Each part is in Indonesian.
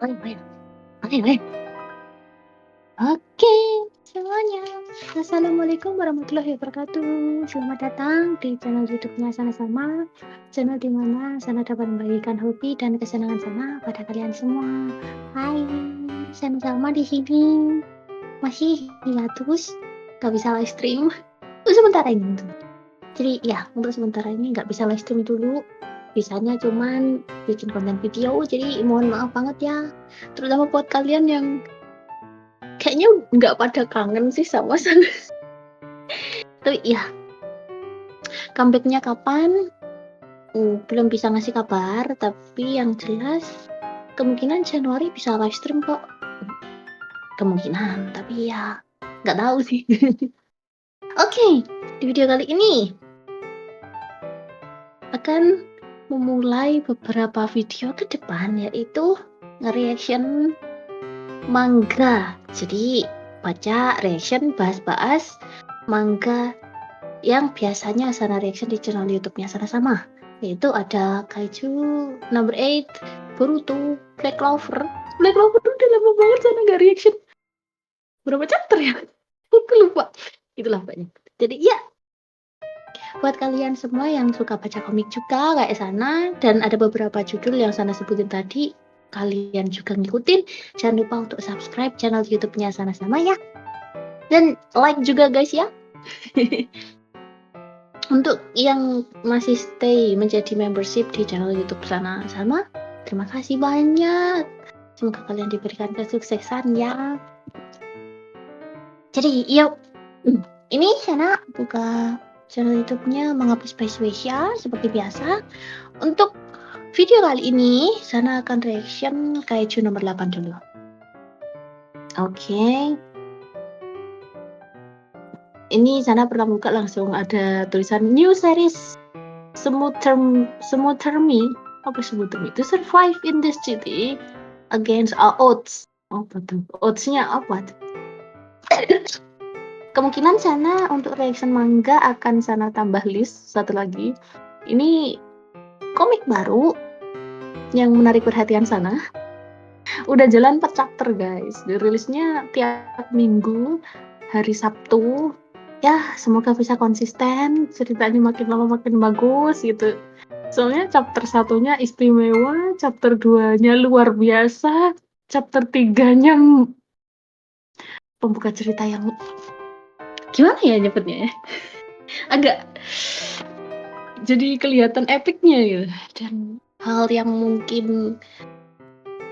Oke, oke. Oke, semuanya. Assalamualaikum warahmatullahi wabarakatuh. Selamat datang di channel YouTube-nya Sana Sama, channel di mana Sana dapat membagikan hobi dan kesenangan Sana pada kalian semua. Hai, Sana Sama di sini masih hiatus, nggak bisa live stream untuk sementara ini. Jadi ya, untuk sementara ini nggak bisa live stream dulu. Bisanya cuman bikin konten video, jadi mohon maaf banget ya. Terutama buat kalian yang kayaknya nggak pada kangen sih sama Sana. Tapi ya, comeback-nya kapan? Belum bisa ngasih kabar, tapi yang jelas kemungkinan Januari bisa live stream kok. Kemungkinan, tapi ya nggak tahu sih. Oke, di video kali ini akan memulai beberapa video ke depan, yaitu nge-reaction manga. Jadi baca reaction, bahas-bahas manga yang biasanya Sana reaction di channel YouTube-nya Sana Sama, yaitu ada Kaiju Number 8, Boruto, Black Clover. Black Clover tuh udah lama banget Sana nggak reaction. Berapa chapter ya? Aku lupa. Itulah banyak. Jadi ya, buat kalian semua yang suka baca komik juga kayak Sana, dan ada beberapa judul yang Sana sebutin tadi, kalian juga ngikutin, jangan lupa untuk subscribe channel YouTube-nya Sana Sama ya. Dan like juga guys ya. Untuk yang masih stay menjadi membership di channel YouTube Sana Sama, terima kasih banyak. Semoga kalian diberikan kesuksesan ya. Jadi yuk, ini Sana buka channel YouTube-nya Manga Space ya, seperti biasa. Untuk video kali ini, Sana akan reaction Kaiju nomor 8 dulu. Oke. Ini Sana pernah buka langsung ada tulisan new series Smootermi to survive in this city against all odds. Apa tuh? Odds-nya apa tuh? Kemungkinan Sana untuk reaction manga akan Sana tambah list satu lagi. Ini komik baru yang menarik perhatian Sana. Udah jalan 4 chapter guys. Dirilisnya tiap minggu hari Sabtu. Ya, semoga bisa konsisten, ceritanya makin lama makin bagus gitu. Soalnya chapter 1-nya istimewa, chapter 2-nya luar biasa, chapter 3-nya pembuka cerita yang gimana ya nyebutnya ya? Agak jadi kelihatan epicnya gitu. Dan hal yang mungkin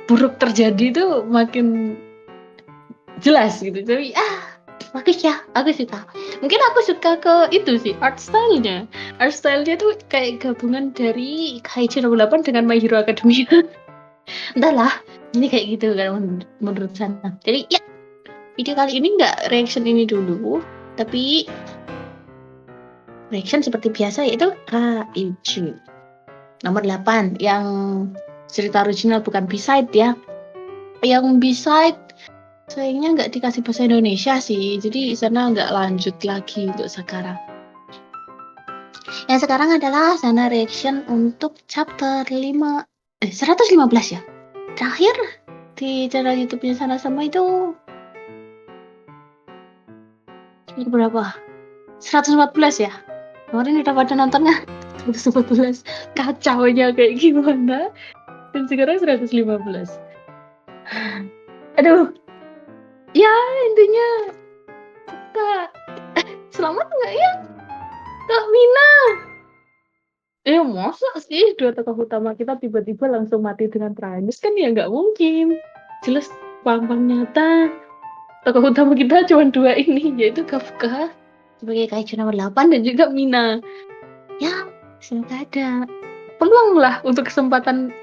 buruk terjadi tuh makin jelas gitu. Jadi bagus ya, aku suka. Mungkin aku suka ke itu sih, art style-nya. Art style-nya tuh kayak gabungan dari Kaiju nomor 8 dengan My Hero Academia. Entahlah, ini kayak gitu kan menurut Sana. Jadi ya, video kali ini nggak reaction ini dulu, tapi reaction seperti biasa, yaitu Kaiju nomor 8 yang cerita original, bukan B-side ya. Yang B-side sayangnya nggak dikasih bahasa Indonesia sih, jadi Sana nggak lanjut lagi untuk sekarang. Yang sekarang adalah Sana reaction untuk chapter 115 ya. Terakhir di channel YouTube-nya Sana Sama itu berapa? 114 ya. Kemarin udah pada nontonnya 114. Kacaunya kayak gimana? Dan sekarang 115. Aduh. Ya, intinya Kak, selamat nggak ya? Kak Mina. Masa sih 2 tokoh utama kita tiba-tiba langsung mati dengan tragis, kan ya nggak mungkin. Jelas pampang nyata tokoh utama kita cuma 2 ini, yaitu Kafka sebagai Kaiju nomor 8 dan juga Mina. Ya, semoga ada peluang lah untuk kesempatan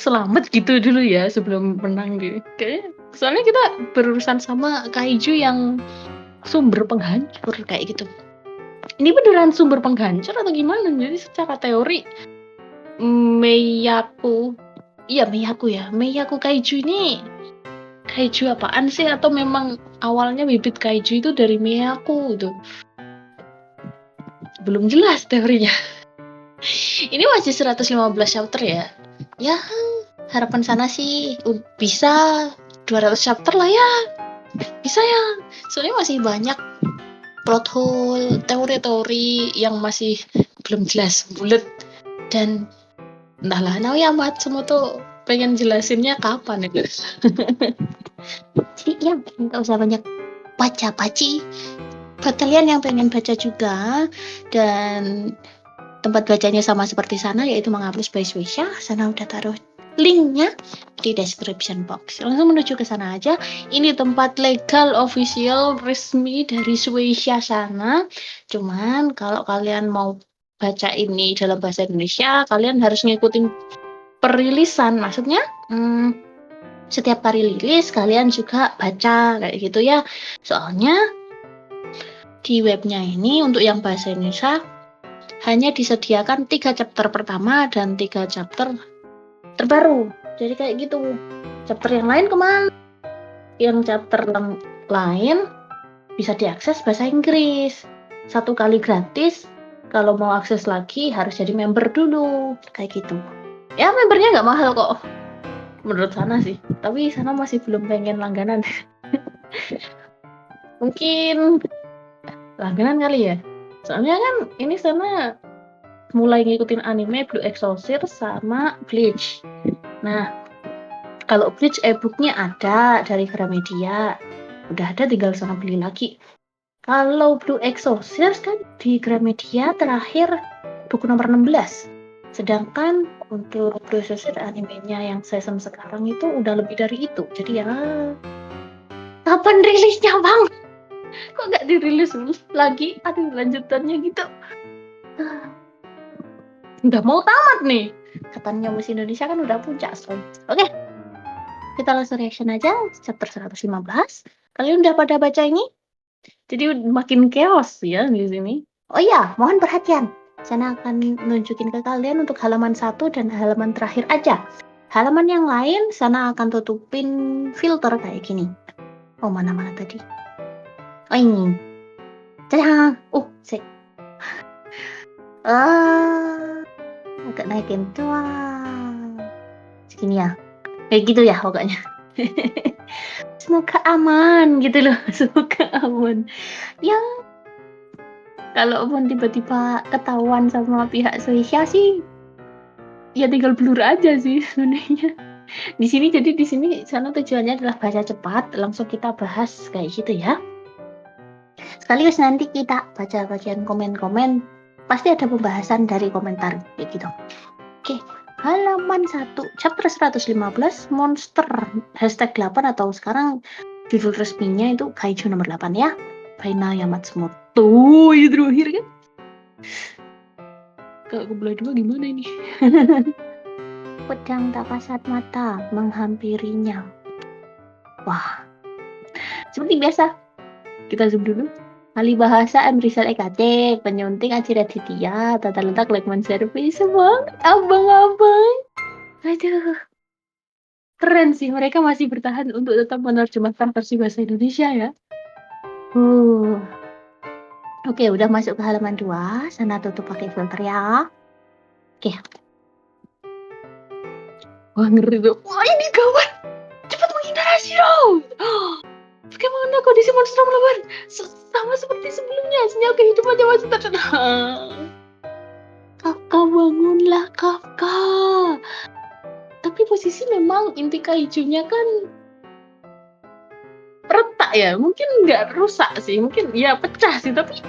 selamat gitu dulu ya sebelum menang gitu. Kayaknya soalnya kita berurusan sama Kaiju yang sumber penghancur kayak gitu. Ini beneran sumber penghancur atau gimana? Jadi secara teori Meiyaku Kaiju ini Kaiju apaan sih? Atau memang awalnya bibit Kaiju itu dari Meiyaku gitu? Belum jelas teorinya. Ini masih 115 chapter ya. Ya, harapan sana sih bisa 200 chapter lah ya. Bisa ya. Soalnya masih banyak plot hole, teori-teori yang masih belum jelas bulat, dan entahlah Naomi amat semua tuh pengen jelasinnya kapan itu. Jadi ya nggak usah banyak baca-baci. Buat kalian yang pengen baca juga dan tempat bacanya sama seperti sana, yaitu Mengapus by Sweisha, sana udah taruh linknya di description box. Langsung menuju ke sana aja. Ini tempat legal, official, resmi dari Sweisha sana. Cuman kalau kalian mau baca ini dalam bahasa Indonesia, kalian harus ngikutin perilisan. Maksudnya, setiap kali rilis kalian juga baca kayak gitu ya. Soalnya di webnya ini untuk yang bahasa Indonesia hanya disediakan 3 chapter pertama dan 3 chapter terbaru. Jadi kayak gitu. Chapter yang lain kemana? Yang chapter lain bisa diakses bahasa Inggris. 1 kali gratis. Kalau mau akses lagi harus jadi member dulu. Kayak gitu. Ya membernya nggak mahal kok. Menurut sana sih. Tapi sana masih belum pengen langganan. Mungkin langganan kali ya. Soalnya kan ini sana mulai ngikutin anime Blue Exorcist sama Bleach. Nah, kalau Bleach e-booknya ada dari Gramedia. Udah ada, tinggal sana beli lagi. Kalau Blue Exorcist kan di Gramedia terakhir buku nomor 16. Sedangkan untuk Blue Exorcist animenya yang season sekarang itu udah lebih dari itu. Jadi ya, kapan rilisnya bang? Kok nggak dirilis lagi? Aduh, lanjutannya gitu. Udah mau tamat nih. Katanya musim Indonesia kan udah puncak. Oke. Kita langsung reaction aja chapter 115. Kalian udah pada baca ini? Jadi makin chaos ya di sini. Oh iya, mohon perhatian. Saya akan nunjukin ke kalian untuk halaman 1 dan halaman terakhir aja. Halaman yang lain sana akan tutupin filter kayak gini. Oh, mana-mana tadi. Oh, ini. Cadah. Sik. Agak naikin tuh. Segini ya. Kayak gitu ya pokoknya. Semoga aman gitu loh. Semoga aman. Ya, kalaupun tiba-tiba ketahuan sama pihak Sweisha sih, ya tinggal blur aja sih sebenarnya. Di sini sana tujuannya adalah baca cepat, langsung kita bahas kayak gitu ya. Sekaligus nanti kita baca bagian komen-komen, pasti ada pembahasan dari komentar kayak gitu. Oke, halaman 1, chapter 115, monster #8 atau sekarang judul resminya itu Kaiju nomor 8 ya. Final Matsumoto itu terakhir kan. Kalau kebelah dua gimana ini? Pedang tak kasat mata menghampirinya. Wah, seperti biasa, kita zoom dulu. Ahli bahasa Rizal EKT, penyunting Aji Raditya, tata letak Lekman Service, semangat abang-abang. Aduh, keren sih, mereka masih bertahan untuk tetap menerjemahkan versi bahasa Indonesia ya. Oke, udah masuk ke halaman 2, sana tutup pakai filter ya. Oke. Wah, ngeri tuh. Wah, ini gawat. Cepat menghindar Ashiro. Bagaimana kondisi monster melawan? Sama seperti sebelumnya, sinyal kehidupannya masih terdengar. Kafka, bangunlah Kafka. Tapi posisi memang inti kaijunya kan retak ya. Mungkin nggak rusak sih, mungkin ya pecah sih, tapi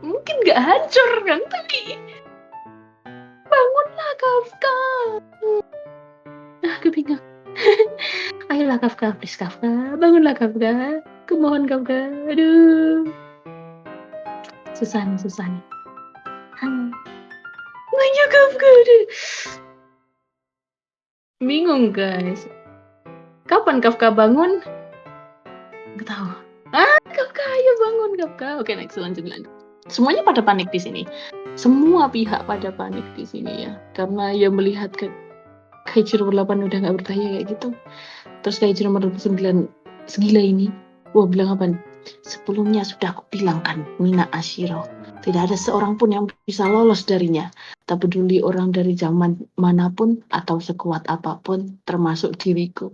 mungkin nggak hancur kan. Tapi bangunlah Kafka. Aku bingung. Ayolah Kafka, please Kafka, bangunlah Kafka. Kumohon Kafka. Aduh. Susah nih. Banyak Kafka. Bingung guys. Kapan Kafka bangun? Nggak tahu. Kafka, ayo bangun Kafka. Oke, next lanjut. Semuanya pada panik di sini. Semua pihak pada panik di sini ya. Karena ya melihat Kaiju nomor 8 udah nggak berdaya kayak gitu. Terus Kaiju nomor 9 segila ini. Wah, bilang apa nih? Sebelumnya sudah aku bilang kan, Mina Ashiro. Tidak ada seorang pun yang bisa lolos darinya. Tak peduli orang dari zaman manapun atau sekuat apapun, termasuk diriku.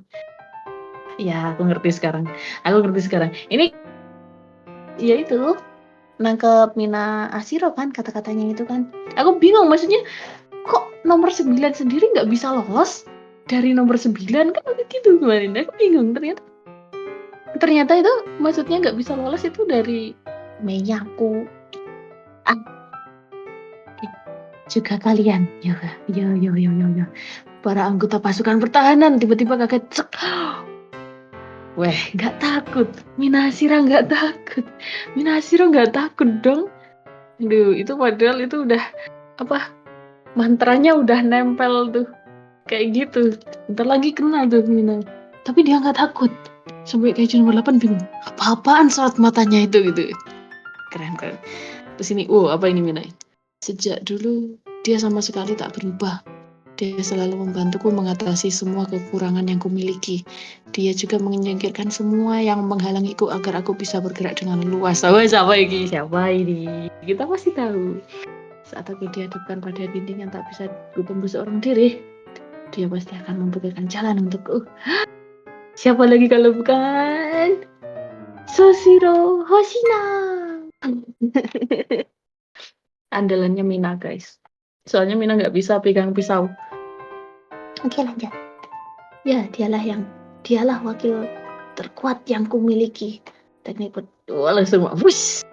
Ya, aku ngerti sekarang. Ini, ya itu, nangkep Mina Ashiro kan, kata-katanya itu kan. Aku bingung, maksudnya, kok nomor 9 sendiri nggak bisa lolos dari nomor 9 kan begitu kemarin. Aku bingung, ternyata itu maksudnya nggak bisa lolos itu dari Meiyaku. Juga kalian, yo, para anggota pasukan pertahanan tiba-tiba kaget, cek. Weh, nggak takut. Mina Ashiro nggak takut dong. Aduh, itu padahal itu udah apa? Mantranya udah nempel tuh, kayak gitu. Bentar lagi kena tuh Mina. Tapi dia nggak takut. Sampai kayak nomor 8 bingung. Apa-apaan saat matanya itu gitu. Keren. Terus ini, apa ini Mina? Sejak dulu dia sama sekali tak berubah. Dia selalu membantuku mengatasi semua kekurangan yang kumiliki. Dia juga menyingkirkan semua yang menghalangiku agar aku bisa bergerak dengan luas. Siapa ini? Kita pasti tahu. Saat aku dihadapkan pada dinding yang tak bisa kutembus seorang diri, dia pasti akan membukakan jalan untukku. Siapa lagi kalau bukan Soshiro Hoshina. Andalannya Mina, guys. Soalnya Mina nggak bisa pegang pisau. Oke, lanjut. Ya, dialah wakil terkuat yang kumiliki. Teknik langsung wush,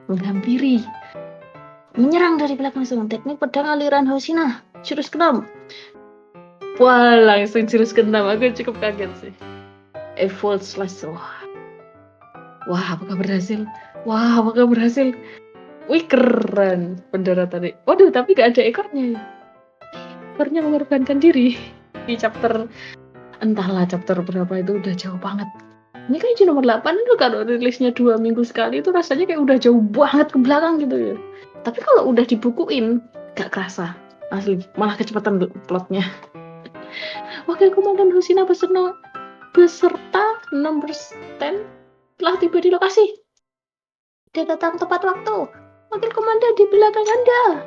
menghampiri, menyerang dari belakang langsung. Teknik pedang aliran Hoshina, jurus ke-6. Wah, langsung jurus ke-6. Aku cukup kaget sih. Evolve slash. Wah, apakah berhasil? Wih, keren bendera tadi. Waduh, tapi gak ada ekornya. Ekornya mengorbankan diri. Di chapter, entahlah chapter berapa itu udah jauh banget. Ini kayaknya nomor 8 itu kalau rilisnya 2 minggu sekali itu rasanya kayak udah jauh banget ke belakang gitu ya. Tapi kalau udah dibukuin, gak kerasa. Asli, malah kecepatan plotnya. Wakil Komandan Hoshina beserta number 10 telah tiba di lokasi. Dia datang tepat waktu. Wakil Komandan di belakang Anda.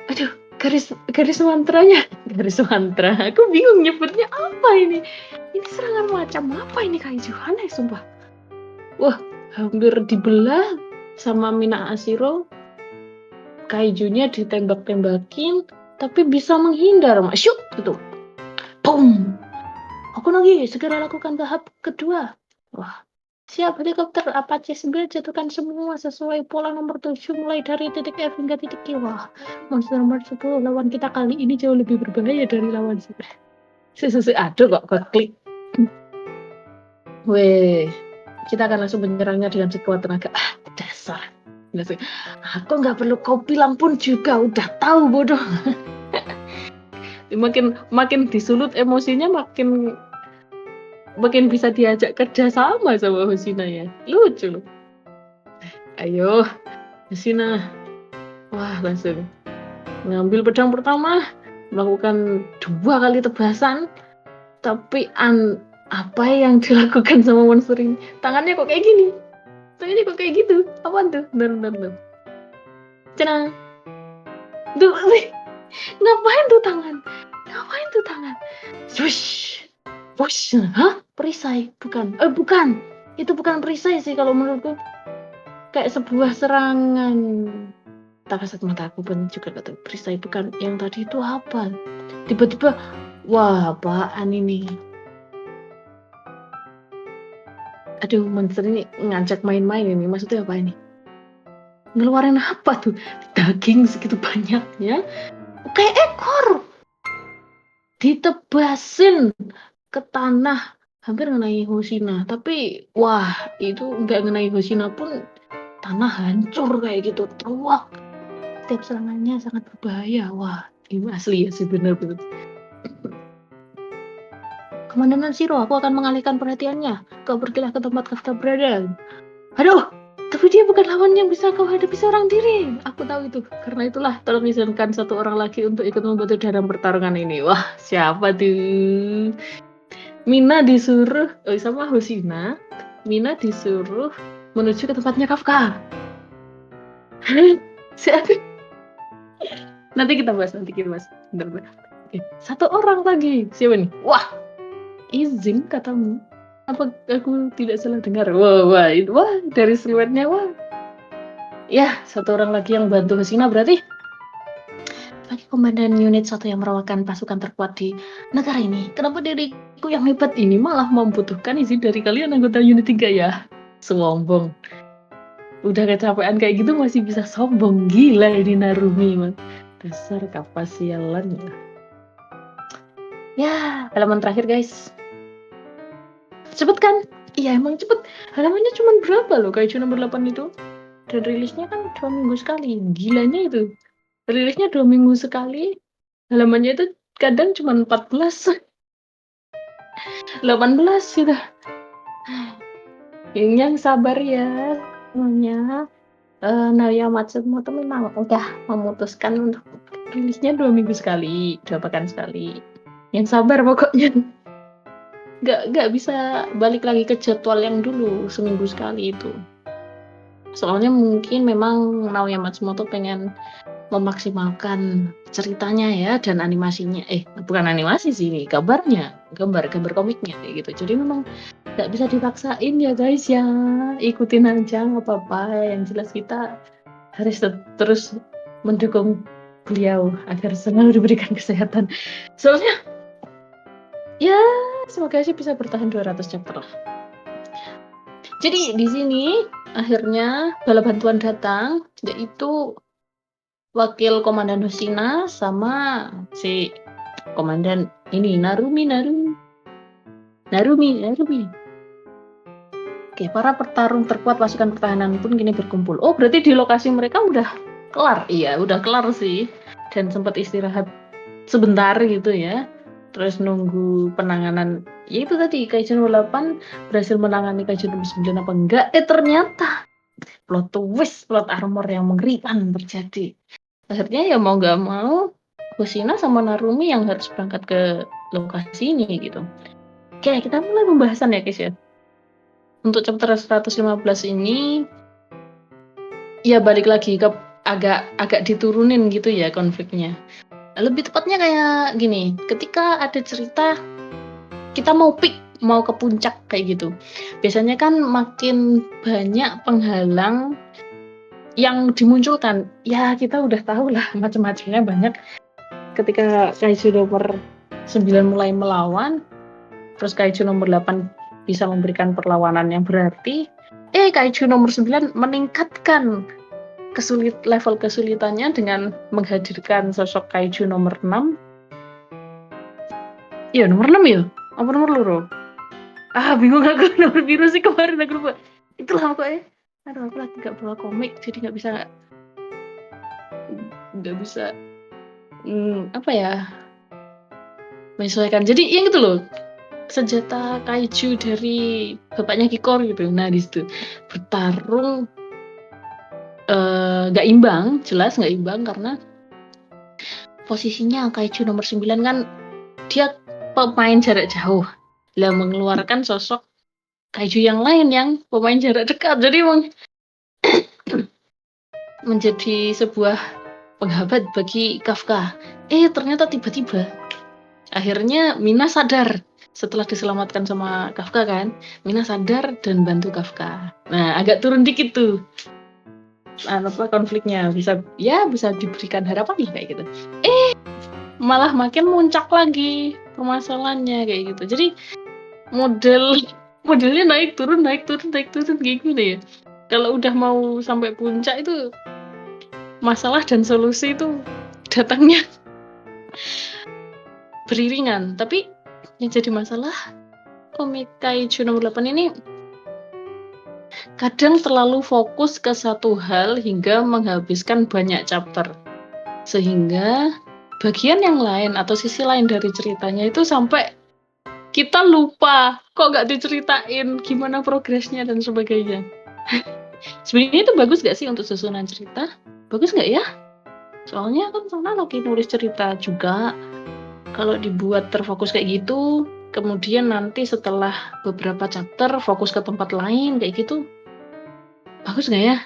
Aduh, garis mantranya. Garis mantra. Aku bingung nyebutnya apa ini. Ini serangan macam apa ini, kaiju? Aneh sumpah. Wah, hampir dibelah sama Mina Ashiro. Kaijunya ditembak-tembakin, tapi bisa menghindar. Syuk, gitu. Boom. Aku lagi segera lakukan tahap kedua. Wah, siap, helikopter Apache 9 jatuhkan semua sesuai pola nomor 7 mulai dari titik F hingga titik Q. Wah, monster nomor 10 lawan kita kali ini jauh lebih berbahaya dari lawan aduh kok klik. Weh, kita akan langsung menyerangnya dengan sekuat tenaga. Dasar. Aku nggak perlu kau bilang pun juga udah tahu, bodoh. makin disulut emosinya, makin bisa diajak kerja sama Hoshina ya. Lucu loh. Ayo, Hoshina. Wah, langsung mengambil pedang pertama, melakukan 2 kali tebasan. Tapi apa yang dilakukan sama monster ini? Tangannya kok kayak gini? Tangannya kok kayak gitu? Apaan tuh? Bentar. Cenang. Tuh, ngapain tuh tangan? Swish. Wush. Hah? Perisai? Bukan. Itu bukan perisai sih kalau menurutku. Kayak sebuah serangan. Tak kasat mata aku pun juga gak tahu. Perisai bukan. Yang tadi itu apa? Tiba-tiba, wah, apaan ini? Aduh, monster ini ngajak main-main ini. Maksudnya apa ini? Ngeluarin apa tuh? Daging segitu banyaknya. Kayak ekor. Ditebasin ke tanah. Hampir ngenai Hoshina. Tapi, wah, itu nggak ngenai Hoshina pun tanah hancur kayak gitu. Truak. Setiap serangannya sangat berbahaya. Wah, ini asli ya sih, bener-bener. Komandan Shiro, aku akan mengalihkan perhatiannya. Kau pergilah ke tempat kita berada. Aduh, tapi dia bukan lawan yang bisa kau hadapi seorang diri. Aku tahu itu. Karena itulah, tolong izinkan satu orang lagi untuk ikut membantu dalam pertarungan ini. Wah, siapa tuh? Mina disuruh sama Hoshina Mina disuruh menuju ke tempatnya Kafka. Nanti kita bahas. Bentar. Oke. Satu orang lagi. Siapa nih? Wah, izin katamu. Apa aku tidak salah dengar? Wah, dari siluetnya, wah. Ya, satu orang lagi yang bantu Hesina berarti sebagai komandan unit 1 yang merupakan pasukan terkuat di negara ini. Kenapa diriku yang hebat ini malah membutuhkan izin dari kalian anggota unit 3 ya? Sombong. Udah kecapean kayak gitu masih bisa sombong. Gila ini Narumi, man. Dasar kapasialan ya. Ya, halaman terakhir guys. Cepet kan? Iya emang cepet. Halamannya cuma berapa loh Kaiju nomor 8 itu? Dan rilisnya kan 2 minggu sekali. Gilanya itu. Rilisnya 2 minggu sekali. Halamannya itu kadang cuma 14. 18 gitu. Yang sabar ya semuanya. Naoya Matsumoto memang udah memutuskan untuk rilisnya 2 minggu sekali, 2 pekan sekali. Yang sabar pokoknya. Nggak bisa balik lagi ke jadwal yang dulu seminggu sekali itu. Soalnya mungkin memang Naoya Matsumoto pengen memaksimalkan ceritanya ya dan animasinya. Bukan animasi sih ini, gambar komiknya kayak gitu. Jadi memang nggak bisa dipaksain ya guys ya. Ikutin aja nggak apa-apa. Yang jelas kita harus terus mendukung beliau agar selalu diberikan kesehatan. Soalnya ya semoga sih bisa bertahan 200 chapter lah. Jadi di sini akhirnya bala bantuan datang, yaitu wakil komandan Hoshina sama si komandan ini Narumi. Oke, para petarung terkuat pasukan pertahanan pun kini berkumpul. Oh, berarti di lokasi mereka udah kelar. Iya, udah kelar sih. Dan sempat istirahat sebentar gitu ya. Terus nunggu penanganan. Ya itu tadi, Kaiju nomor 8 berhasil menangani Kaiju nomor 9 apa enggak? Ternyata plot twist, plot armor yang mengerikan terjadi. Akhirnya ya mau nggak mau, Hoshina sama Narumi yang harus berangkat ke lokasi ini gitu. Oke, kita mulai pembahasan ya guys ya. Untuk chapter 115 ini ya balik lagi ke agak diturunin gitu ya konfliknya. Lebih tepatnya kayak gini, ketika ada cerita kita mau ke puncak kayak gitu. Biasanya kan makin banyak penghalang yang dimunculkan. Ya kita udah tahu lah macam-macamnya banyak. Ketika Kaiju nomor 9 mulai melawan, terus Kaiju nomor 8 bisa memberikan perlawanan yang berarti, Kaiju nomor 9 meningkatkan level kesulitannya dengan menghadirkan sosok Kaiju nomor 6. Iya, nomor 6 ya? Apa nomor loro? Bingung aku nomor biru sih kemarin aku lupa. Itulah pokoknya. Aduh, aku lagi gak bawa komik, jadi gak bisa apa ya, menyesuaikan. Jadi yang itu loh, senjata kaiju dari bapaknya Kikor gitu. Nah di situ bertarung nggak imbang, jelas nggak imbang karena posisinya kaiju nomor 9 kan dia pemain jarak jauh, lah mengeluarkan sosok kaiju yang lain yang pemain jarak dekat. Jadi menjadi sebuah penghambat bagi Kafka. Ternyata tiba-tiba akhirnya Mina sadar setelah diselamatkan sama Kafka kan. Mina sadar dan bantu Kafka. Nah, agak turun dikit tuh. Konfliknya bisa diberikan harapan lah kayak gitu. Malah makin muncak lagi permasalahannya kayak gitu. Jadi modelnya naik turun kayak gitu ya. Kalau udah mau sampai puncak itu masalah dan solusi itu datangnya beriringan. Tapi yang jadi masalah komik Kaiju nomor 8 ini kadang terlalu fokus ke satu hal hingga menghabiskan banyak chapter. Sehingga bagian yang lain atau sisi lain dari ceritanya itu sampai kita lupa kok gak diceritain gimana progresnya dan sebagainya. Sebenarnya itu bagus gak sih untuk susunan cerita? Bagus gak ya? Soalnya kan sana lagi nulis cerita juga. Kalau dibuat terfokus kayak gitu, kemudian nanti setelah beberapa chapter fokus ke tempat lain kayak gitu. Bagus nggak ya?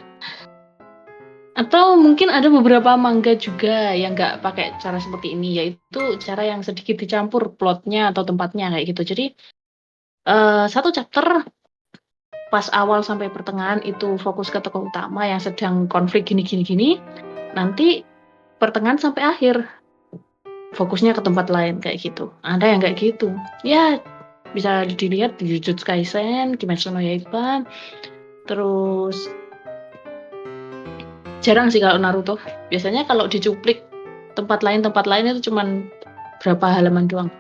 Atau mungkin ada beberapa manga juga yang nggak pakai cara seperti ini, yaitu cara yang sedikit dicampur plotnya atau tempatnya kayak gitu. Jadi satu chapter pas awal sampai pertengahan itu fokus ke tokoh utama yang sedang konflik gini. Nanti pertengahan sampai akhir fokusnya ke tempat lain kayak gitu. Ada yang kayak gitu. Ya bisa dilihat di Jujutsu Kaisen, Kimetsu no Yaiba. Terus jarang sih kalau Naruto. Biasanya kalau dicuplik tempat lain itu cuman berapa halaman doang.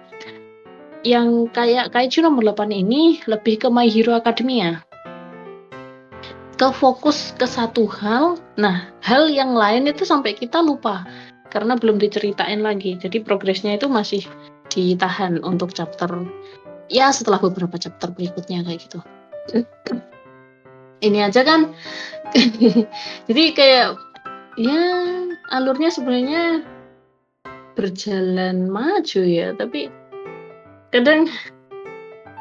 Yang kayak Kaiju nomor 8 ini lebih ke My Hero Academia. Ke fokus ke satu hal. Nah, hal yang lain itu sampai kita lupa karena belum diceritain lagi. Jadi progresnya itu masih ditahan untuk chapter ya setelah beberapa chapter berikutnya kayak gitu. Ini aja kan. Jadi kayak ya alurnya sebenarnya berjalan maju ya, tapi kadang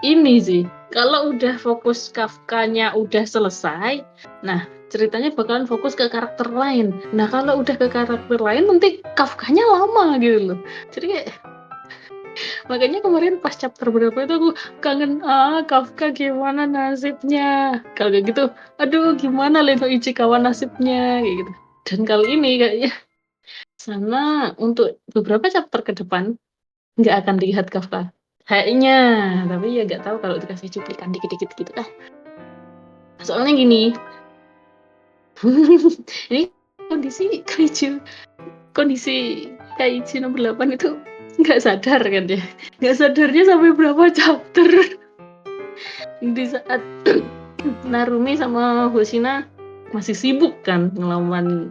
ini sih kalau udah fokus Kafkanya udah selesai, nah ceritanya bakalan fokus ke karakter lain. Nah kalau udah ke karakter lain nanti Kafkanya lama gitu loh. Jadi kayak makanya kemarin pas chapter berapa itu aku kangen Kafka gimana nasibnya. Kalau kayak gitu, aduh gimana Leno Ichikawa nasibnya kayak gitu. Dan kali ini kayaknya sama untuk beberapa chapter ke depan nggak akan lihat Kafka. Kayaknya, tapi ya nggak tahu kalau dikasih cuplikan dikit-dikit gitu kan. Soalnya gini, ini kondisi Kaiju nomor 8 itu nggak sadar kan ya. Nggak sadarnya sampai berapa chapter. Di saat Narumi sama Hoshina masih sibuk kan ngelawan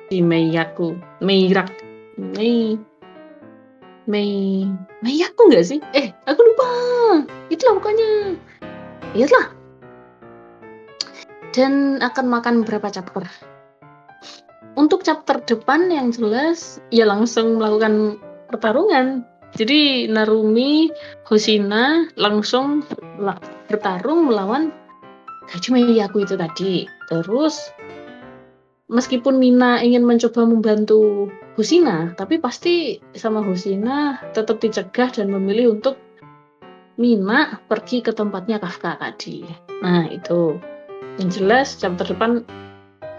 si Meiyaku. Meiyaku nggak sih? Aku lupa. Itulah pokoknya. Itulah. Dan akan makan berapa chapter. Untuk chapter depan yang jelas ya langsung melakukan pertarungan. Jadi Narumi, Hoshina langsung bertarung melawan Kaiju Meiyaku itu tadi. Terus meskipun Mina ingin mencoba membantu Hoshina, tapi pasti sama Hoshina tetap dicegah dan memilih untuk Mina pergi ke tempatnya Kafka tadi. Nah itu yang jelas chapter depan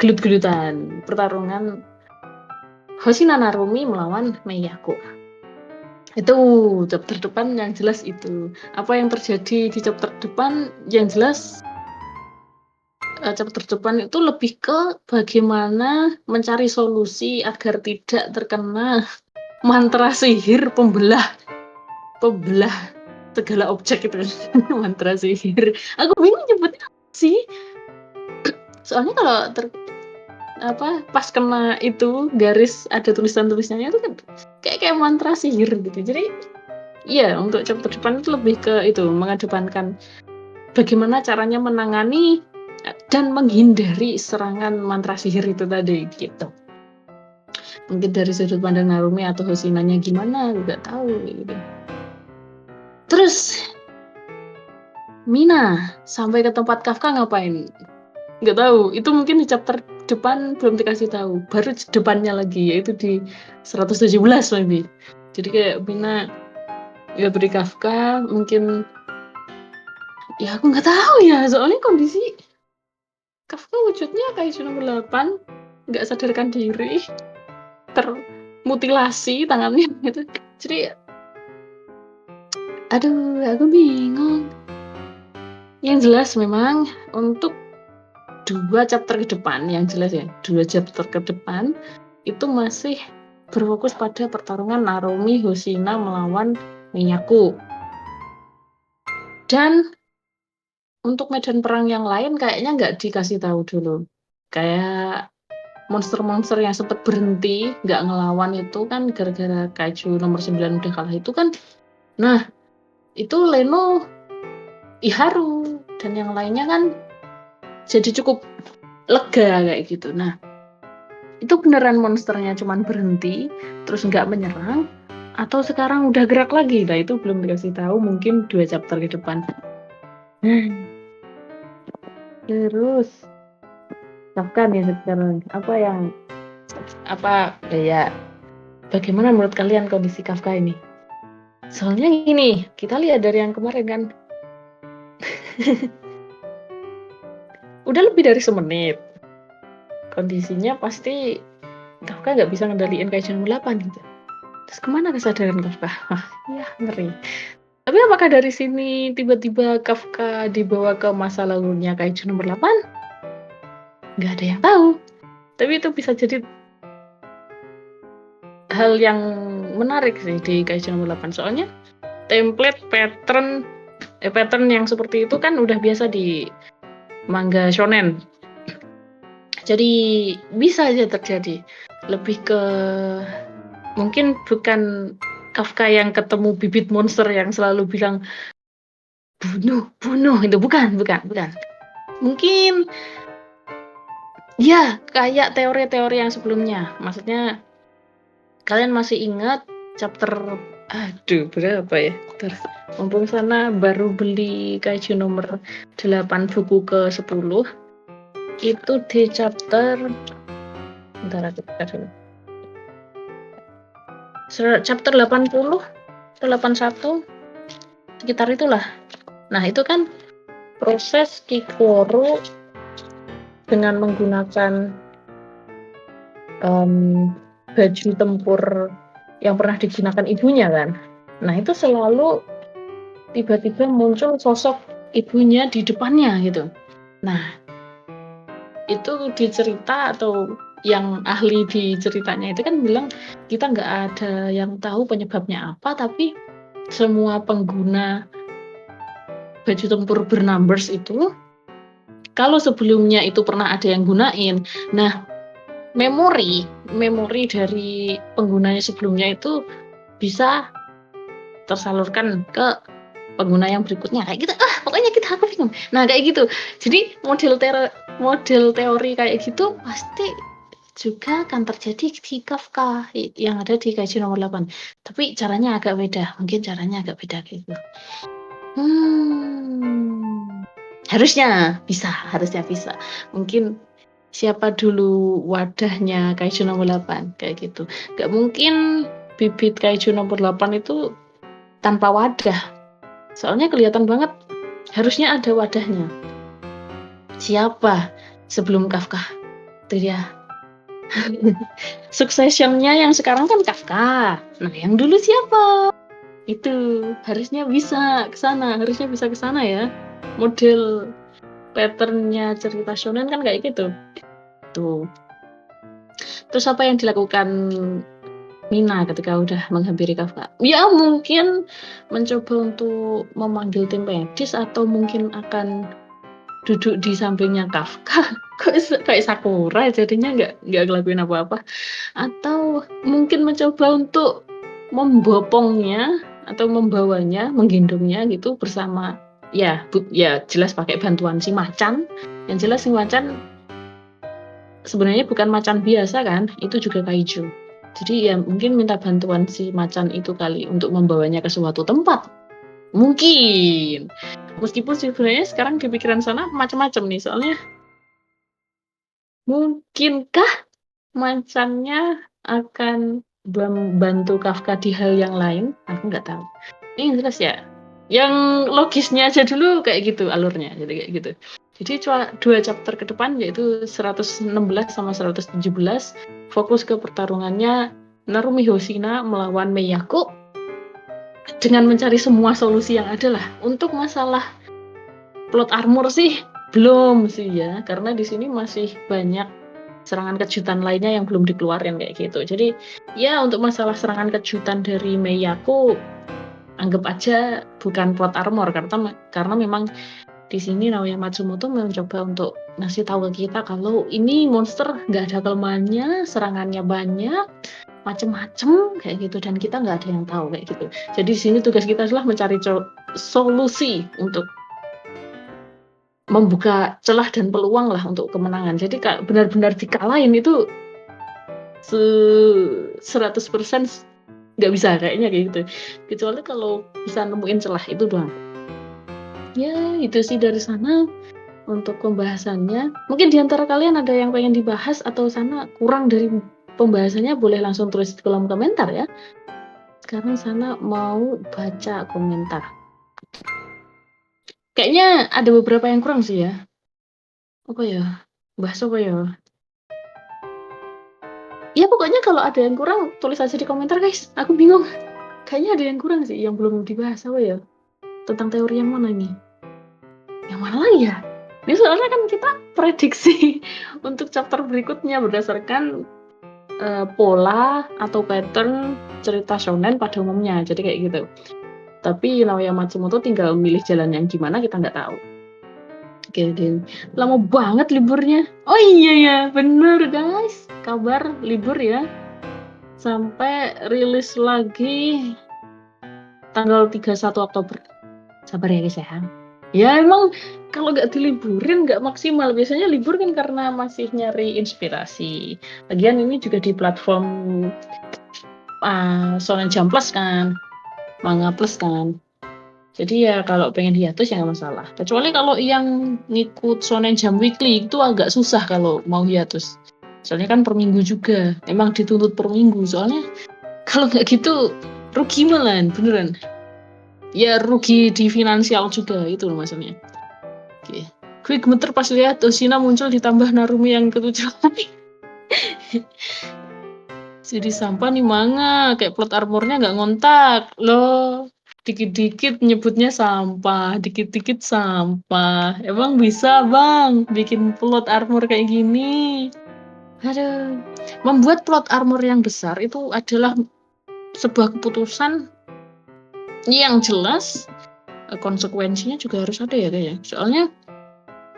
gelut-gelutan pertarungan Hoshina Narumi melawan Meiyaku. Itu chapter depan yang jelas itu. Apa yang terjadi di chapter depan yang jelas chapter depan itu lebih ke bagaimana mencari solusi agar tidak terkena mantra sihir pembelah segala objek itu. Mantra sihir. Aku bingung nyebutnya apa sih. Soalnya kalau pas kena itu garis ada tulisannya itu kan kayak mantra sihir gitu. Jadi iya untuk chapter depan itu lebih ke itu mengedepankan bagaimana caranya menangani dan menghindari serangan mantra sihir itu tadi gitu. Mungkin dari sudut pandang Narumi atau Hoshinanya gimana nggak tahu gitu. Terus Mina sampai ke tempat Kafka ngapain? Nggak tahu. Itu mungkin di chapter depan belum dikasih tahu. Baru depannya lagi yaitu di 117 maybe. Jadi kayak Mina ya beri Kafka mungkin ya aku nggak tahu ya soalnya kondisi Kafka wujudnya kayak nomor 8 nggak sadarkan diri termutilasi tangannya gitu. Jadi aduh aku bingung. Yang jelas memang untuk 2 chapter ke depan yang jelas ya 2 chapter ke depan itu masih berfokus pada pertarungan Narumi Hoshina melawan Meiyaku. Dan untuk medan perang yang lain kayaknya nggak dikasih tahu dulu. Kayak monster-monster yang sempat berhenti nggak ngelawan itu kan gara-gara Kaiju nomor 9 udah kalah itu kan. Nah itu Leno Iharu dan yang lainnya kan jadi cukup lega kayak gitu. Nah itu beneran monsternya cuman berhenti terus nggak menyerang atau sekarang udah gerak lagi? Nah itu belum dikasih tahu, mungkin 2 chapter ke depan. Terus Kafka nih sekarang bagaimana menurut kalian kondisi Kafka ini? Soalnya gini, kita lihat dari yang kemarin kan, udah lebih dari semenit. Kondisinya pasti Kafka nggak bisa ngendaliin Kaiju nomor 8 gitu. Terus kemana kesadaran Kafka? Ya ngeri. Tapi apakah dari sini tiba-tiba Kafka dibawa ke masa lalunya Kaiju nomor 8? Nggak ada yang tahu. Tapi itu bisa jadi hal yang menarik sih di Kaiju nomor 8. Soalnya template pattern yang seperti itu kan udah biasa di manga shonen. Jadi bisa aja terjadi. Lebih ke mungkin bukan Kafka yang ketemu bibit monster yang selalu bilang bunuh itu bukan. Mungkin ya kayak teori-teori yang sebelumnya. Maksudnya kalian masih ingat chapter berapa ya? Mumpung sana baru beli Kaiju nomor 8 buku ke 10. Itu di chapter chapter 80 atau 81 sekitar itulah. Nah, itu kan proses Kikoru dengan menggunakan baju tempur yang pernah digunakan ibunya kan. Nah, itu selalu tiba-tiba muncul sosok ibunya di depannya gitu. Nah, itu di cerita atau yang ahli di ceritanya itu kan bilang kita nggak ada yang tahu penyebabnya apa, tapi semua pengguna baju tempur bernumbers itu kalau sebelumnya itu pernah ada yang gunain, nah memori dari penggunanya sebelumnya itu bisa tersalurkan ke pengguna yang berikutnya kayak gitu. Pokoknya aku bingung. Nah kayak gitu. Jadi model teori kayak gitu pasti juga akan terjadi di Kafka yang ada di Kaiju nomor 8. Tapi caranya agak beda. Mungkin caranya agak beda gitu. Harusnya bisa. Mungkin siapa dulu wadahnya Kaiju nomor 8 kayak gitu. Gak mungkin bibit Kaiju nomor 8 itu tanpa wadah. Soalnya kelihatan banget harusnya ada wadahnya. Siapa sebelum Kafka? Itu dia. Succession-nya yang sekarang kan Kafka. Nah, yang dulu siapa? Itu harusnya bisa ke sana ya. Model pattern-nya cerita shonen kan kayak gitu. Tuh. Terus apa yang dilakukan Mina ketika udah menghampiri Kafka? Ya mungkin mencoba untuk memanggil tim medis atau mungkin akan duduk di sampingnya Kafka. Kok kayak Sakura jadinya nggak ngelakuin apa-apa. Atau mungkin mencoba untuk membopongnya atau membawanya, menggendongnya gitu bersama ya jelas pakai bantuan si macan. Yang jelas si macan sebenarnya bukan macan biasa kan, itu juga kaiju. Jadi ya mungkin minta bantuan si macan itu kali untuk membawanya ke suatu tempat. Mungkin. Meskipun sebenarnya sekarang di pikiran sana macam-macam nih, soalnya mungkinkah macannya akan membantu Kafka di hal yang lain? Aku nggak tahu. Ini jelas ya. Yang logisnya aja dulu kayak gitu alurnya, jadi kayak gitu. Jadi 2 chapter ke depan yaitu 116 sama 117 fokus ke pertarungannya Narumi Hoshina melawan Miyako dengan mencari semua solusi yang ada lah. Untuk masalah plot armor sih belum sih ya, karena di sini masih banyak serangan kejutan lainnya yang belum dikeluarin kayak gitu. Jadi ya untuk masalah serangan kejutan dari Miyako anggap aja bukan plot armor karena memang di sini Naoya Matsumoto mencoba untuk ngasih tahu ke kita kalau ini monster nggak ada kelemahannya, serangannya banyak, macem-macem kayak gitu dan kita nggak ada yang tahu kayak gitu. Jadi di sini tugas kita adalah mencari solusi untuk membuka celah dan peluang lah untuk kemenangan. Jadi benar-benar dikalahin itu 100% nggak bisa kayaknya kayak gitu. Kecuali kalau bisa nemuin celah itu doang. Ya, itu sih dari sana untuk pembahasannya. Mungkin di antara kalian ada yang pengen dibahas atau sana kurang dari pembahasannya, boleh langsung tulis di kolom komentar ya. Sekarang sana mau baca komentar. Kayaknya ada beberapa yang kurang sih ya. Apa ya? Bahas apa ya? Ya pokoknya kalau ada yang kurang tulis aja di komentar guys. Aku bingung. Kayaknya ada yang kurang sih yang belum dibahas apa ya? Tentang teori yang mana nih? Yang mana lagi ya? Ini soalnya kan kita prediksi untuk chapter berikutnya berdasarkan pola atau pattern cerita shonen pada umumnya. Jadi kayak gitu. Tapi Naoya Matsumoto tinggal milih jalan yang gimana kita nggak tahu. Oke, Din. Lama banget liburnya. Oh iya ya, bener guys. Kabar libur ya. Sampai rilis lagi tanggal 31 Oktober. Sabar ya guys ya. Ya emang kalau nggak diliburin nggak maksimal. Biasanya libur kan karena masih nyari inspirasi. Lagian ini juga di platform Shonen Jump Plus kan, Manga Plus kan. Jadi ya kalau pengen hiatus ya nggak masalah. Kecuali kalau yang ngikut Shonen Jump Weekly itu agak susah kalau mau hiatus. Soalnya kan per minggu juga. Emang dituntut per minggu. Soalnya kalau nggak gitu rugi malah beneran. Ya rugi di finansial juga itu loh maksudnya. Oke. Gue gemeter pas lihat Oshina muncul ditambah Narumi yang ketujuh. Jadi sampah nih manga, kayak plot armornya nggak ngontak loh. Dikit-dikit nyebutnya sampah, dikit-dikit sampah. Emang bisa bang bikin plot armor kayak gini? Aduh, membuat plot armor yang besar itu adalah sebuah keputusan yang jelas, konsekuensinya juga harus ada ya kayaknya. Soalnya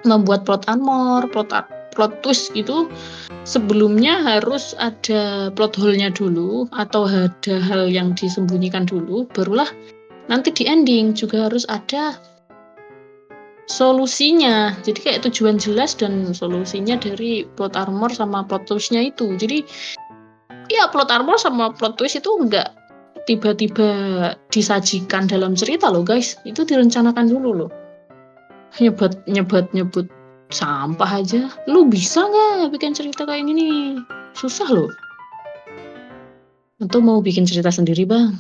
membuat plot armor, plot twist gitu sebelumnya harus ada plot hole-nya dulu atau ada hal yang disembunyikan dulu, barulah nanti di ending juga harus ada solusinya. Jadi kayak tujuan jelas dan solusinya dari plot armor sama plot twist-nya itu. Jadi ya plot armor sama plot twist itu enggak tiba-tiba disajikan dalam cerita loh guys. Itu direncanakan dulu loh. Nyebut sampah aja. Lu bisa nggak bikin cerita kayak gini? Susah loh. Atau mau bikin cerita sendiri bang?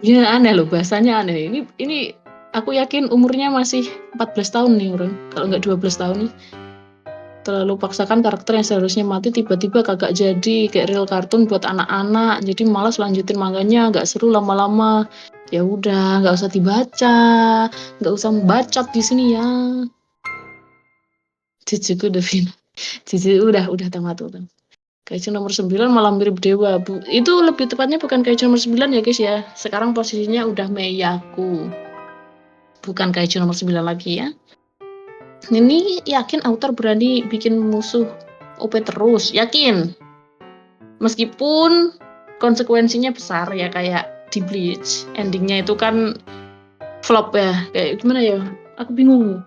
Ya aneh loh, bahasanya aneh. Ini aku yakin umurnya masih 14 tahun nih orang. Kalau nggak 12 tahun nih. Terlalu paksakan karakter yang seharusnya mati tiba-tiba kagak jadi kayak real kartun buat anak-anak. Jadi malas lanjutin manganya, nggak seru lama-lama. Ya udah, nggak usah dibaca, nggak usah membacot di sini ya. Cici udah final. Cici udah tamat tuh. Kaizen nomor 9 malah mirip dewa. Itu lebih tepatnya bukan Kaizen nomor 9 ya guys ya. Sekarang posisinya udah Meiyaku. Bukan Kaizen nomor 9 lagi ya. Ini yakin author berani bikin musuh OP terus. Yakin. Meskipun konsekuensinya besar ya kayak di Bleach. Endingnya itu kan flop ya. Kayak gimana ya? Aku bingung.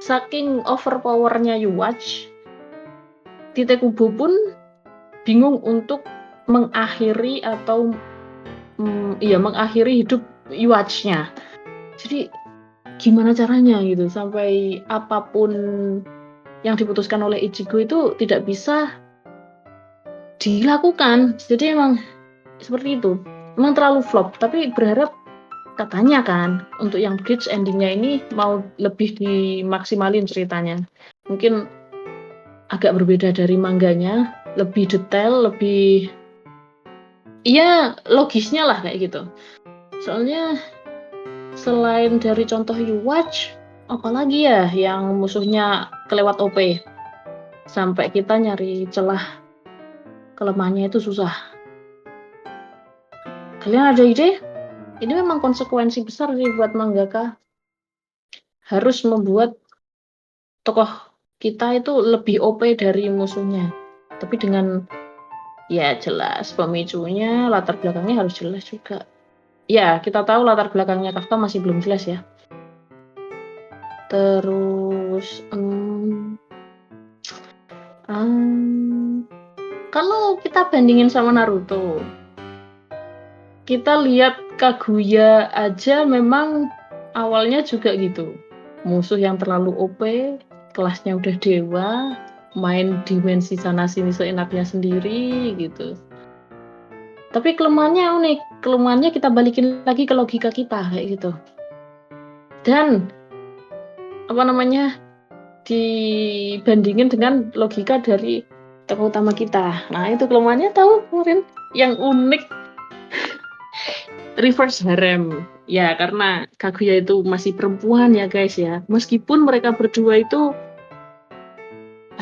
Saking overpowernya Yuwatch, Tite Kubo pun bingung untuk mengakhiri atau mengakhiri hidup Yuwatch-nya. Jadi gimana caranya gitu sampai apapun yang diputuskan oleh Ichigo itu tidak bisa dilakukan. Jadi emang seperti itu. Emang terlalu flop, tapi berharap katanya kan untuk yang Bleach endingnya ini mau lebih dimaksimalin ceritanya. Mungkin agak berbeda dari mangganya, lebih detail, lebih iya logisnya lah kayak gitu. Soalnya selain dari contoh Yuwatch, apalagi ya yang musuhnya kelewat OP sampai kita nyari celah kelemahannya itu susah. Kalian ada ide? Ini memang konsekuensi besar sih buat mangaka. Harus membuat tokoh kita itu lebih OP dari musuhnya. Tapi dengan ya jelas pemicunya, latar belakangnya harus jelas juga. Ya, kita tahu latar belakangnya Kafka masih belum jelas ya. Terus Kalau kita bandingin sama Naruto, kita lihat Kaguya aja memang awalnya juga gitu. Musuh yang terlalu OP, kelasnya udah dewa, main dimensi sana sini seenaknya sendiri gitu. Tapi kelemahannya unik, kelemahannya kita balikin lagi ke logika kita kayak gitu. Dan apa namanya, dibandingin dengan logika dari tokoh utama kita. Nah itu kelemahannya tahu kemarin yang unik, reverse harem. Ya karena Kaguya itu masih perempuan ya guys ya. Meskipun mereka berdua itu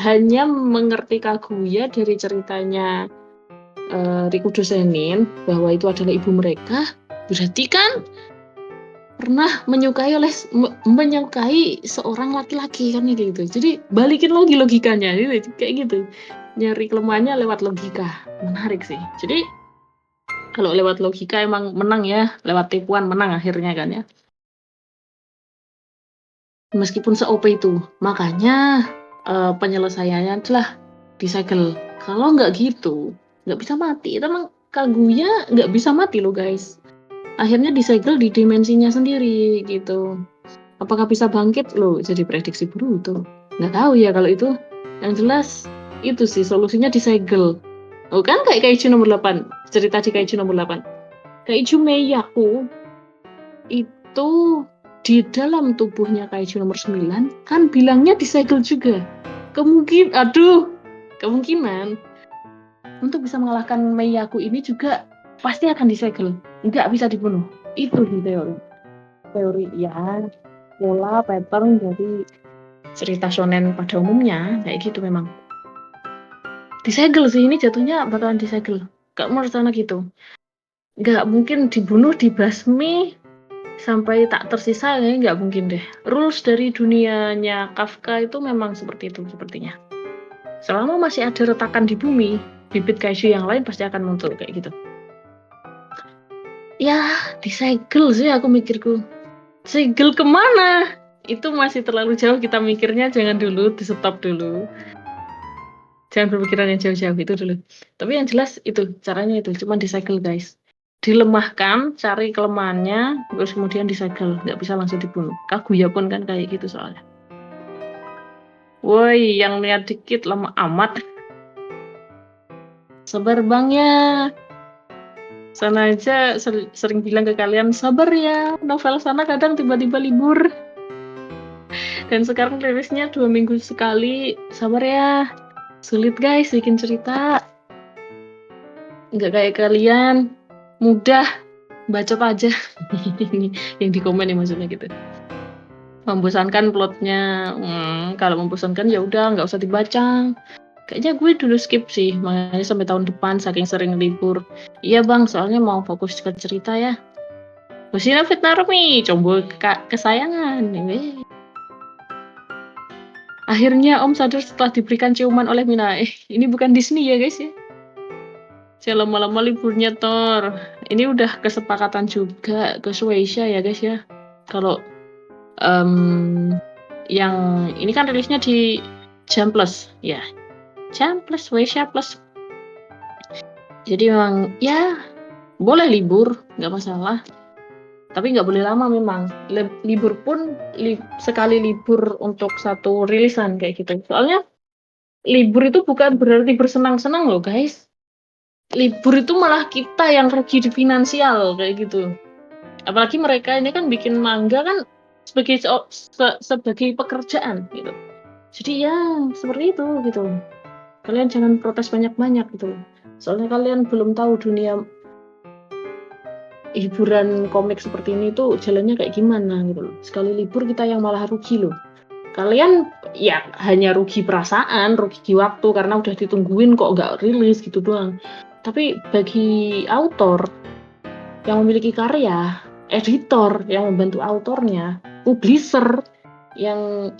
hanya mengerti Kaguya dari ceritanya Rikudo Senin bahwa itu adalah ibu mereka, berarti kan pernah menyukai seorang laki-laki kan gitu. Jadi balikin lagi logikanya gitu, kayak gitu. Nyari kelemahannya lewat logika. Menarik sih. Jadi kalau lewat logika emang menang ya, lewat tipuan menang akhirnya kan ya. Meskipun se-OP itu. Makanya penyelesaiannya adalah disegel. Kalau nggak gitu, nggak bisa mati. Itu emang Kaguya nggak bisa mati loh guys. Akhirnya disegel di dimensinya sendiri gitu. Apakah bisa bangkit loh? Jadi prediksi Boruto. Nggak tahu ya kalau itu. Yang jelas itu sih solusinya disegel. Oh kan kayak Kaiju nomor 8. Cerita di Kaiju nomor 8. Kaiju Meiyaku itu di dalam tubuhnya Kaiju nomor 9 kan bilangnya disegel juga. Kemungkinan untuk bisa mengalahkan Meiyaku ini juga pasti akan disegel. Nggak bisa dibunuh. Itu di teori ya, pola pattern dari cerita shonen pada umumnya kayak gitu memang. Disegel sih, ini jatuhnya bakalan disegel. Gak menurut sana gitu. Gak mungkin dibunuh, dibasmi sampai tak tersisa, kayaknya gak mungkin deh. Rules dari dunianya Kafka itu memang seperti itu sepertinya. Selama masih ada retakan di bumi, bibit kaiju yang lain pasti akan muncul kayak gitu. Ya, disegel sih aku mikirku. Segel kemana? Itu masih terlalu jauh kita mikirnya, jangan dulu, di stop dulu. Jangan berpikiran yang jauh-jauh itu dulu. Tapi yang jelas itu, caranya itu, cuma disegel guys. Dilemahkan, cari kelemahannya, terus kemudian disegel, nggak bisa langsung dibunuh. Kaguya pun kan kayak gitu soalnya. Woi, yang lihat dikit lemah amat. Sabar bang ya. Sana aja sering bilang ke kalian, sabar ya, novel sana kadang tiba-tiba libur. Dan sekarang rilisnya 2 minggu sekali, sabar ya. Sulit guys bikin cerita. Nggak kayak kalian, mudah, bacot aja. Yang di komen ya maksudnya gitu. Membosankan plotnya, kalau membosankan ya udah nggak usah dibaca. Kayaknya gue dulu skip sih, makanya sampai tahun depan saking sering libur. Iya bang, soalnya mau fokus ke cerita ya. Hosina Fit Narumi, coba kesayangan. Akhirnya Om sadar setelah diberikan ciuman oleh Mina. Ini bukan Disney ya guys ya. Jangan lama-lama liburnya Thor. Ini udah kesepakatan juga ke Shueisha ya guys ya. Kalau yang ini kan rilisnya di Jam Plus ya. Jam Plus, Shueisha Plus. Jadi memang ya boleh libur, nggak masalah. Tapi nggak boleh lama memang. Libur pun sekali libur untuk satu rilisan kayak gitu. Soalnya libur itu bukan berarti bersenang-senang loh guys. Libur itu malah kita yang rugi di finansial kayak gitu. Apalagi mereka ini kan bikin manga kan sebagai pekerjaan gitu. Jadi ya seperti itu gitu. Kalian jangan protes banyak-banyak gitu. Soalnya kalian belum tahu dunia hiburan komik seperti ini tuh jalannya kayak gimana gitu loh. Sekali libur kita yang malah rugi loh. Kalian ya hanya rugi perasaan, rugi waktu karena udah ditungguin kok nggak rilis gitu doang. Tapi bagi autor yang memiliki karya, editor yang membantu autornya, publisher yang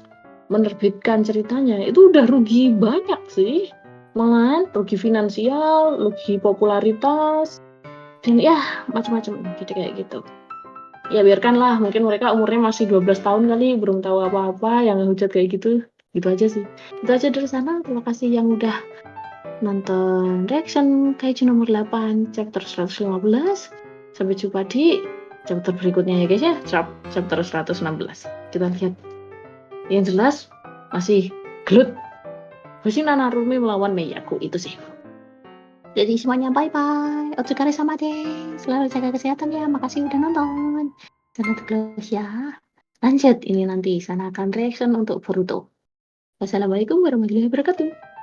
menerbitkan ceritanya, itu udah rugi banyak sih. Malahan rugi finansial, rugi popularitas, dan ya macam-macam gitu kayak gitu. Ya biarkanlah, mungkin mereka umurnya masih 12 tahun kali, belum tahu apa-apa, yang ngehujat kayak gitu. Gitu aja sih. Itu aja dari sana. Terima kasih yang udah nonton reaction Kaiju nomor 8 chapter 115. Sampai jumpa di chapter berikutnya ya guys ya. Chapter 116. Kita lihat. Yang jelas masih gelut. Hoshina Narumi melawan Meiyaku itu sih. Jadi semuanya bye-bye. Otsukare sama deh. Selalu jaga kesehatan ya. Makasih udah nonton. Jangan close ya. Lanjut ini nanti sana akan reaction untuk Boruto. Wassalamualaikum warahmatullahi wabarakatuh.